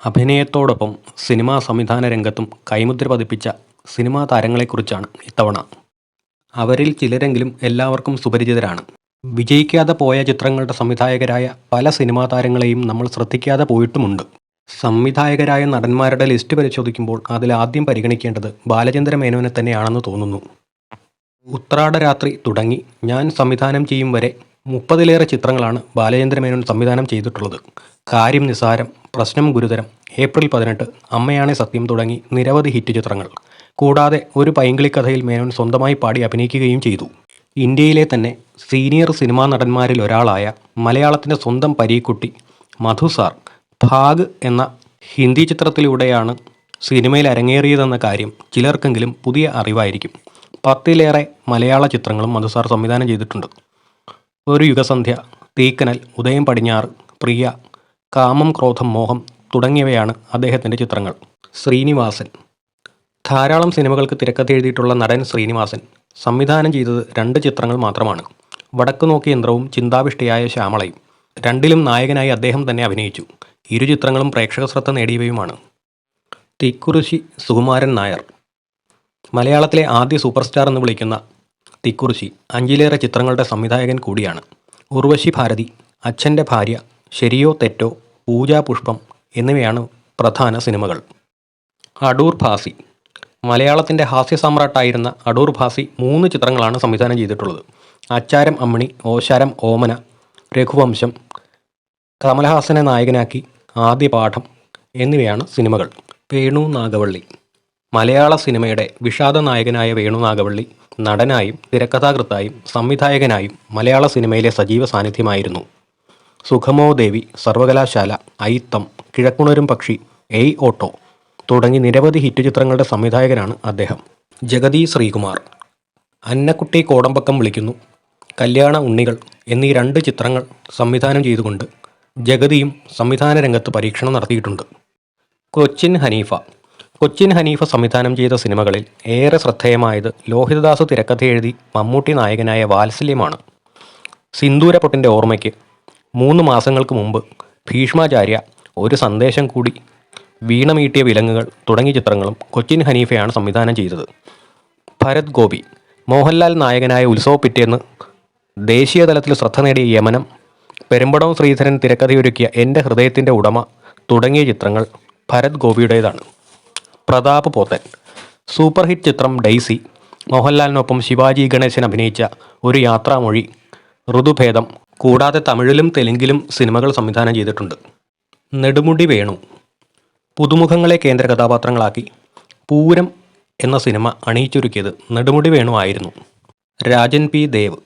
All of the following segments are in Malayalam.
അഭിനയത്തോടൊപ്പം സിനിമാ സംവിധാന രംഗത്തും കൈമുദ്ര പതിപ്പിച്ച സിനിമാ താരങ്ങളെക്കുറിച്ചാണ് ഇത്തവണ. അവരിൽ ചിലരെങ്കിലും എല്ലാവർക്കും സുപരിചിതരാണ്. വിജയിക്കാതെ പോയ ചിത്രങ്ങളുടെ സംവിധായകരായ പല സിനിമാ താരങ്ങളെയും നമ്മൾ ശ്രദ്ധിക്കാതെ പോയിട്ടുമുണ്ട്. സംവിധായകരായ നടന്മാരുടെ ലിസ്റ്റ് പരിശോധിക്കുമ്പോൾ അതിലാദ്യം പരിഗണിക്കേണ്ടത് ബാലചന്ദ്ര മേനോനെ തന്നെയാണെന്ന് തോന്നുന്നു. ഉത്രാടരാത്രി തുടങ്ങി ഞാൻ സംവിധാനം ചെയ്യും വരെ 30-ലേറെ ചിത്രങ്ങളാണ് ബാലചന്ദ്ര മേനോൻ സംവിധാനം ചെയ്തിട്ടുള്ളത്. കാര്യം നിസ്സാരം, പ്രശ്നം ഗുരുതരം, ഏപ്രിൽ 18, അമ്മയാണേ സത്യം തുടങ്ങി നിരവധി ഹിറ്റ് ചിത്രങ്ങൾ. കൂടാതെ ഒരു പൈങ്കിളിക്കഥയിൽ മേനോൻ സ്വന്തമായി പാടി അഭിനയിക്കുകയും ചെയ്തു. ഇന്ത്യയിലെ തന്നെ സീനിയർ സിനിമാ നടന്മാരിൽ ഒരാളായ മലയാളത്തിൻ്റെ സ്വന്തം പരീക്കുട്ടി മധു സാർ ഭാഗ് എന്ന ഹിന്ദി ചിത്രത്തിലൂടെയാണ് സിനിമയിൽ അരങ്ങേറിയതെന്ന കാര്യം ചിലർക്കെങ്കിലും പുതിയ അറിവായിരിക്കും. 10-ലേറെ മലയാള ചിത്രങ്ങളും മധു സാർ സംവിധാനം ചെയ്തിട്ടുണ്ട്. ഒരു യുഗസന്ധ്യ, തീക്കനൽ, ഉദയം പടിഞ്ഞാറ്, പ്രിയ, കാമം ക്രോധം മോഹം തുടങ്ങിയവയാണ് അദ്ദേഹത്തിൻ്റെ ചിത്രങ്ങൾ. ശ്രീനിവാസൻ. ധാരാളം സിനിമകൾക്ക് തിരക്കഥ എഴുതിയിട്ടുള്ള നടൻ ശ്രീനിവാസൻ സംവിധാനം ചെയ്തത് 2 ചിത്രങ്ങൾ മാത്രമാണ്. വടക്കു നോക്കി യന്ത്രവും ചിന്താവിഷ്ടയായ ശ്യാമളയും. രണ്ടിലും നായകനായി അദ്ദേഹം തന്നെ അഭിനയിച്ചു. ഇരു ചിത്രങ്ങളും പ്രേക്ഷക ശ്രദ്ധ നേടിയവയുമാണ്. തിക്കുറിശി സുകുമാരൻ നായർ. മലയാളത്തിലെ ആദ്യ സൂപ്പർ സ്റ്റാർ എന്ന് വിളിക്കുന്ന തിക്കുറിശി 5-ലേറെ ചിത്രങ്ങളുടെ സംവിധായകൻ കൂടിയാണ്. ഉർവശി ഭാരതി, അച്ഛൻ്റെ ഭാര്യ, ശരിയോ തെറ്റോ, പൂജാപുഷ്പം എന്നിവയാണ് പ്രധാന സിനിമകൾ. അടൂർ ഭാസി. മലയാളത്തിൻ്റെ ഹാസ്യ സാമ്രാട്ടായിരുന്ന അടൂർ ഭാസി 3 ചിത്രങ്ങളാണ് സംവിധാനം ചെയ്തിട്ടുള്ളത്. അച്ചാരം അമ്മിണി, ഓശാരം ഓമന, രഘുവംശം, കമലഹാസനെ നായകനാക്കി ആദ്യ പാഠം എന്നിവയാണ് സിനിമകൾ. വേണു നാഗവള്ളി. മലയാള സിനിമയുടെ വിഷാദ നായകനായ വേണു നാഗവള്ളി നടനായും തിരക്കഥാകൃത്തായും സംവിധായകനായും മലയാള സിനിമയിലെ സജീവ സാന്നിധ്യമായിരുന്നു. സുഖമോ ദേവി, സർവകലാശാല, അയിത്തം, കിഴക്കുണരും പക്ഷി, എയ് ഓട്ടോ തുടങ്ങി നിരവധി ഹിറ്റ് ചിത്രങ്ങളുടെ സംവിധായകനാണ് അദ്ദേഹം. ജഗതി ശ്രീകുമാർ. അന്നക്കുട്ടി കോടമ്പക്കം വിളിക്കുന്നു, കല്യാണ ഉണ്ണികൾ എന്നീ 2 ചിത്രങ്ങൾ സംവിധാനം ചെയ്തുകൊണ്ട് ജഗതിയും സംവിധാന രംഗത്ത് പരീക്ഷണം നടത്തിയിട്ടുണ്ട്. കൊച്ചിൻ ഹനീഫ. കൊച്ചിൻ ഹനീഫ സംവിധാനം ചെയ്ത സിനിമകളിൽ ഏറെ ശ്രദ്ധേയമായത് ലോഹിതദാസ് തിരക്കഥ എഴുതി മമ്മൂട്ടി നായകനായ വാത്സല്യമാണ്. സിന്ദൂരപ്പൊട്ടിൻ്റെ ഓർമ്മയ്ക്ക്, 3 മാസങ്ങൾക്ക് മുമ്പ്, ഭീഷ്മാചാര്യ, ഒരു സന്ദേശം കൂടി, വീണമീട്ടിയ വിലങ്ങുകൾ തുടങ്ങിയ ചിത്രങ്ങളും കൊച്ചിൻ ഹനീഫയാണ് സംവിധാനം ചെയ്തത്. ഭരത് ഗോപി. മോഹൻലാൽ നായകനായ ഉത്സവ പിറ്റേന്ന്, ദേശീയ തലത്തിൽ ശ്രദ്ധ നേടിയ യമനം, പെരുമ്പടം ശ്രീധരൻ തിരക്കഥയൊരുക്കിയ എൻ്റെ ഹൃദയത്തിൻ്റെ ഉടമ തുടങ്ങിയ ചിത്രങ്ങൾ ഭരത് ഗോപിയുടേതാണ്. പ്രതാപ് പോത്തൻ. സൂപ്പർ ഹിറ്റ് ചിത്രം ഡെയ്സി, മോഹൻലാലിനൊപ്പം ശിവാജി ഗണേശൻ അഭിനയിച്ച ഒരു യാത്രാമൊഴി, ഋതുഭേദം കൂടാതെ തമിഴിലും തെലുങ്കിലും സിനിമകൾ സംവിധാനം ചെയ്തിട്ടുണ്ട്. നെടുമുടി വേണു. പുതുമുഖങ്ങളെ കേന്ദ്ര കഥാപാത്രങ്ങളാക്കി പൂരം എന്ന സിനിമ അണിയിച്ചൊരുക്കിയത് നെടുമുടി വേണു ആയിരുന്നു. രാജൻ പി ദേവ്.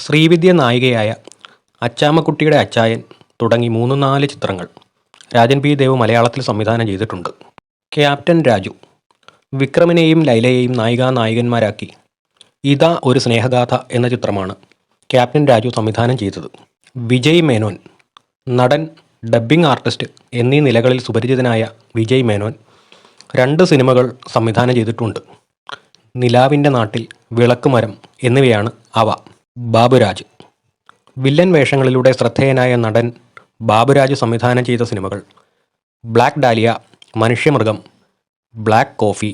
ശ്രീവിദ്യ നായികയായ അച്ചാമ്മക്കുട്ടിയുടെ അച്ചായൻ തുടങ്ങി 3-4 ചിത്രങ്ങൾ രാജൻ പി ദേവ് മലയാളത്തിൽ സംവിധാനം ചെയ്തിട്ടുണ്ട്. ക്യാപ്റ്റൻ രാജു. വിക്രമിനെയും ലൈലയെയും നായികന്മാരാക്കി ഇതാ ഒരു സ്നേഹഗാഥ എന്ന ചിത്രമാണ് ക്യാപ്റ്റൻ രാജു സംവിധാനം ചെയ്തത്. വിജയ് മേനോൻ. നടൻ, ഡബ്ബിംഗ് ആർട്ടിസ്റ്റ് എന്നീ നിലകളിൽ സുപരിചിതനായ വിജയ് മേനോൻ 2 സിനിമകൾ സംവിധാനം ചെയ്തിട്ടുണ്ട്. നിലാവിൻ്റെ നാട്ടിൽ, വിളക്കുമരം എന്നിവയാണ് അവ. ബാബുരാജ്. വില്ലൻ വേഷങ്ങളിലൂടെ ശ്രദ്ധേയനായ നടൻ ബാബുരാജ് സംവിധാനം ചെയ്ത സിനിമകൾ black dahlia, Manushyamrugam, black coffee,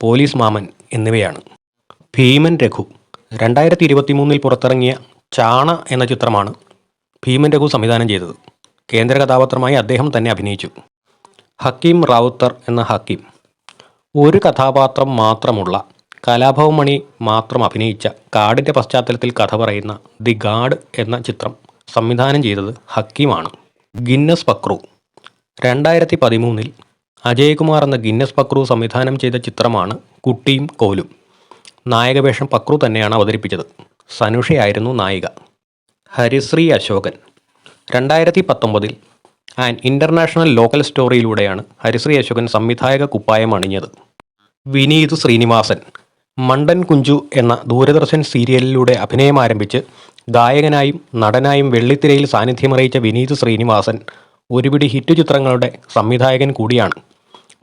police Maman എന്നിവയാണ്. ഭീമൻ രഘു. 2023 പുറത്തിറങ്ങിയ ചാണ എന്ന ചിത്രമാണ് ഭീമൻ രഘു സംവിധാനം ചെയ്തത്. കേന്ദ്ര കഥാപാത്രമായി അദ്ദേഹം തന്നെ അഭിനയിച്ചു. ഹക്കീം റാവുത്തർ എന്ന ഹക്കീം. ഒരു കഥാപാത്രം മാത്രമുള്ള, കലാഭവൻ മണി മാത്രം അഭിനയിച്ച കാടിൻ്റെ പശ്ചാത്തലത്തിൽ കഥ പറയുന്ന ദി ഗാഡ് എന്ന ചിത്രം സംവിധാനം ചെയ്തത് ഹക്കീമാണ്. ഗിന്നസ് പക്രു. 2013 അജയ്കുമാർ എന്ന ഗിന്നസ് പക്രു സംവിധാനം ചെയ്ത ചിത്രമാണ് കുട്ടിയും കോലും. നായകവേഷം പക്രു തന്നെയാണ് അവതരിപ്പിച്ചത്. സനുഷയായിരുന്നു നായിക. ഹരിശ്രീ അശോകൻ. 2019 ആൻ ഇൻ്റർനാഷണൽ ലോക്കൽ സ്റ്റോറിയിലൂടെയാണ് ഹരിശ്രീ അശോകൻ സംവിധായക കുപ്പായം അണിഞ്ഞത്. വിനീത് ശ്രീനിവാസൻ. മണ്ടൻ കുഞ്ചു എന്ന ദൂരദർശൻ സീരിയലിലൂടെ അഭിനയം ആരംഭിച്ച് ഗായകനായും നടനായും വെള്ളിത്തിരയിൽ സാന്നിധ്യമറിയിച്ച വിനീത് ശ്രീനിവാസൻ ഒരുപിടി ഹിറ്റ് ചിത്രങ്ങളുടെ സംവിധായകൻ കൂടിയാണ്.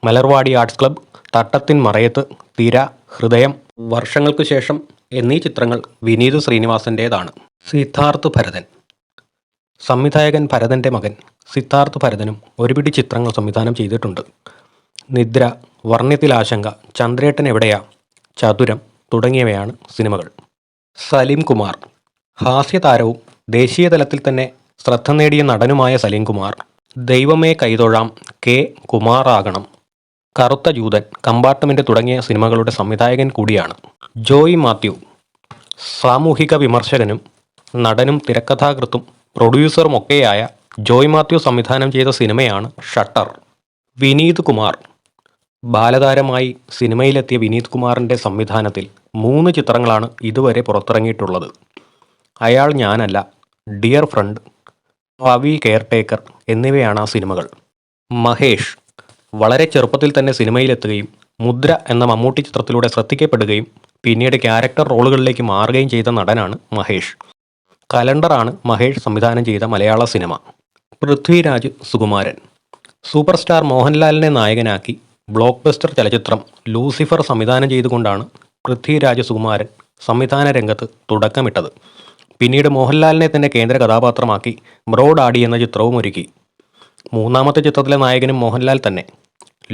മലർവാടി ആർട്സ് ക്ലബ്, തട്ടത്തിൻ മറയത്ത്, തിര, ഹൃദയം, വർഷങ്ങൾക്കു ശേഷം എന്നീ ചിത്രങ്ങൾ വിനീത് ശ്രീനിവാസൻ്റേതാണ്. സിദ്ധാർത്ഥ് ഭരതൻ. സംവിധായകൻ ഭരതൻ്റെ മകൻ സിദ്ധാർത്ഥ് ഭരതനും ഒരുപിടി ചിത്രങ്ങൾ സംവിധാനം ചെയ്തിട്ടുണ്ട്. നിദ്ര, വർണ്ണത്തിലാശങ്ക, ചന്ദ്രേട്ടൻ എവിടെയാ, ചതുരം തുടങ്ങിയവയാണ് സിനിമകൾ. സലീം കുമാർ. ഹാസ്യതാരവും ദേശീയ തലത്തിൽ തന്നെ ശ്രദ്ധ നേടിയ നടനുമായ സലീം കുമാർ ദൈവമേ കൈതൊഴാം, കെ കുമാറാകണം, കറുത്ത ജൂതൻ, കമ്പാർട്ട്മെന്റ് തുടങ്ങിയ സിനിമകളുടെ സംവിധായകൻ കൂടിയാണ്. ജോയ് മാത്യു. സാമൂഹിക വിമർശകനും നടനും തിരക്കഥാകൃത്തും പ്രൊഡ്യൂസറും ഒക്കെയായ ജോയ് മാത്യു സംവിധാനം ചെയ്ത സിനിമയാണ് ഷട്ടർ. വിനീത് കുമാർ. ബാലതാരമായി സിനിമയിലെത്തിയ വിനീത് കുമാറിൻ്റെ സംവിധാനത്തിൽ 3 ചിത്രങ്ങളാണ് ഇതുവരെ പുറത്തിറങ്ങിയിട്ടുള്ളത്. അയാൾ ഞാനല്ല, ഡിയർ ഫ്രണ്ട്, പവി കെയർടേക്കർ എന്നിവയാണ് ആ സിനിമകൾ. മഹേഷ്. വളരെ ചെറുപ്പത്തിൽ തന്നെ സിനിമയിലെത്തുകയും മുദ്ര എന്ന മമ്മൂട്ടി ചിത്രത്തിലൂടെ ശ്രദ്ധിക്കപ്പെടുകയും പിന്നീട് ക്യാരക്ടർ റോളുകളിലേക്ക് മാറുകയും ചെയ്ത നടനാണ് മഹേഷ്. കലണ്ടറാണ് മഹേഷ് സംവിധാനം ചെയ്ത മലയാള cinema. Prithviraj Sukumaran. Super star മോഹൻലാലിനെ നായകനാക്കി ബ്ലോക്ക് ബസ്റ്റർ ചലച്ചിത്രം ലൂസിഫർ സംവിധാനം ചെയ്തുകൊണ്ടാണ് പൃഥ്വിരാജ് സുകുമാരൻ സംവിധാന രംഗത്ത് തുടക്കമിട്ടത്. പിന്നീട് മോഹൻലാലിനെ തന്നെ കേന്ദ്ര കഥാപാത്രമാക്കി ബ്രോഡ് ആടി എന്ന ചിത്രവും ഒരുക്കി. 3ാമത്തെ ചിത്രത്തിലെ നായകനും മോഹൻലാൽ തന്നെ.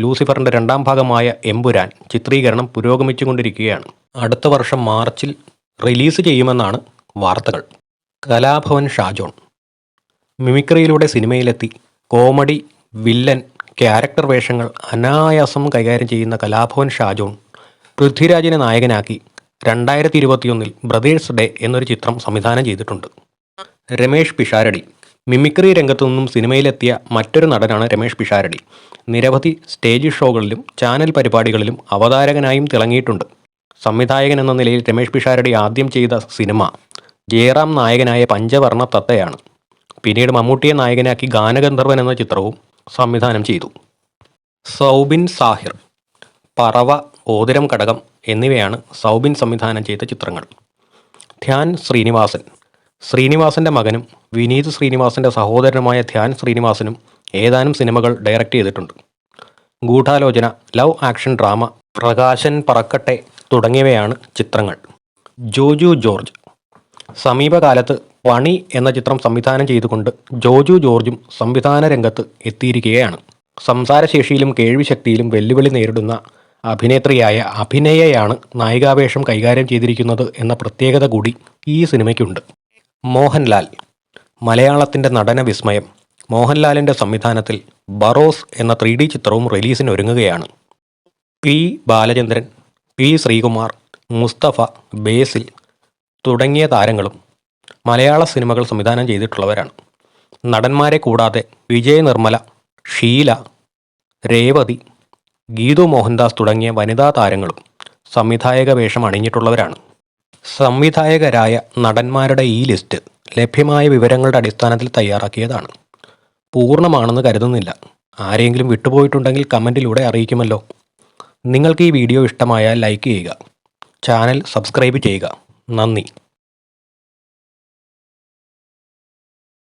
ലൂസിഫറിൻ്റെ 2ാം ഭാഗമായ എമ്പുരാൻ ചിത്രീകരണം പുരോഗമിച്ചുകൊണ്ടിരിക്കുകയാണ്. അടുത്ത വർഷം മാർച്ചിൽ റിലീസ് ചെയ്യുമെന്നാണ് വാർത്തകൾ. കലാഭവൻ ഷാജോൺ. മിമിക്രിയിലൂടെ സിനിമയിലെത്തി കോമഡി, വില്ലൻ, ക്യാരക്ടർ വേഷങ്ങൾ അനായാസം കൈകാര്യം ചെയ്യുന്ന കലാഭവൻ ഷാജോൺ പൃഥ്വിരാജിനെ നായകനാക്കി 2021 ബ്രദേഴ്സ് ഡേ എന്നൊരു ചിത്രം സംവിധാനം ചെയ്തിട്ടുണ്ട്. രമേഷ് പിഷാരടി. മിമിക്രി രംഗത്തു നിന്നും സിനിമയിലെത്തിയ മറ്റൊരു നടനാണ് രമേഷ് പിഷാരടി. നിരവധി സ്റ്റേജ് ഷോകളിലും ചാനൽ പരിപാടികളിലും അവതാരകനായും തിളങ്ങിയിട്ടുണ്ട്. സംവിധായകൻ എന്ന നിലയിൽ രമേഷ് പിഷാരടി ആദ്യം ചെയ്ത സിനിമ ജയറാം നായകനായ പഞ്ചവർണ്ണ തത്തയാണ്. പിന്നീട് മമ്മൂട്ടിയെ നായകനാക്കി ഗാനഗന്ധർവൻ എന്ന ചിത്രവും സംവിധാനം ചെയ്തു. സൗബിൻ സാഹിർ. പറവ, ഓതിരം കടകം എന്നിവയാണ് സൗബിൻ സംവിധാനം ചെയ്ത ചിത്രങ്ങൾ. ധ്യാൻ ശ്രീനിവാസൻ. ശ്രീനിവാസൻ്റെ മകനും വിനീത് ശ്രീനിവാസൻ്റെ സഹോദരനുമായ ധ്യാൻ ശ്രീനിവാസനും ഏതാനും സിനിമകൾ ഡയറക്റ്റ് ചെയ്തിട്ടുണ്ട്. ഗൂഢാലോചന, ലവ് ആക്ഷൻ ഡ്രാമ, പ്രകാശൻ പറക്കട്ടെ തുടങ്ങിയവയാണ് ചിത്രങ്ങൾ. ജോജു ജോർജ്. സമീപകാലത്ത് പണി എന്ന ചിത്രം സംവിധാനം ചെയ്തുകൊണ്ട് ജോജു ജോർജും സംവിധാന രംഗത്ത് എത്തിയിരിക്കുകയാണ്. സംസാരശേഷിയിലും കേൾവിശക്തിയിലും വെല്ലുവിളി നേരിടുന്ന അഭിനേത്രിയായ അഭിനയയാണ് നായികാവേഷം കൈകാര്യം ചെയ്തിരിക്കുന്നത് എന്ന പ്രത്യേകത കൂടി ഈ സിനിമയ്ക്കുണ്ട്. മോഹൻലാൽ. മലയാളത്തിൻ്റെ നടന വിസ്മയം മോഹൻലാലിൻ്റെ സംവിധാനത്തിൽ ബറോസ് എന്ന 3D ചിത്രവും റിലീസിന് ഒരുങ്ങുകയാണ്. പി ബാലചന്ദ്രൻ, പി ശ്രീകുമാർ, മുസ്തഫ, ബേസിൽ തുടങ്ങിയ താരങ്ങളും മലയാള സിനിമകൾ സംവിധാനം ചെയ്തിട്ടുള്ളവരാണ്. നടന്മാരെ കൂടാതെ വിജയ് നിർമ്മല, ഷീല, രേവതി, ഗീതു മോഹൻദാസ് തുടങ്ങിയ വനിതാ താരങ്ങളും സംവിധായക വേഷം അണിഞ്ഞിട്ടുള്ളവരാണ്. സംവിധായകരായ നടന്മാരുടെ ഈ ലിസ്റ്റ് ലഭ്യമായ വിവരങ്ങളുടെ അടിസ്ഥാനത്തിൽ തയ്യാറാക്കിയതാണ്. പൂർണ്ണമാണെന്ന് കരുതുന്നില്ല. ആരെങ്കിലും വിട്ടുപോയിട്ടുണ്ടെങ്കിൽ കമൻറ്റിലൂടെ അറിയിക്കുമല്ലോ. നിങ്ങൾക്ക് ഈ വീഡിയോ ഇഷ്ടമായാൽ ലൈക്ക് ചെയ്യുക, ചാനൽ സബ്സ്ക്രൈബ് ചെയ്യുക. നന്ദി.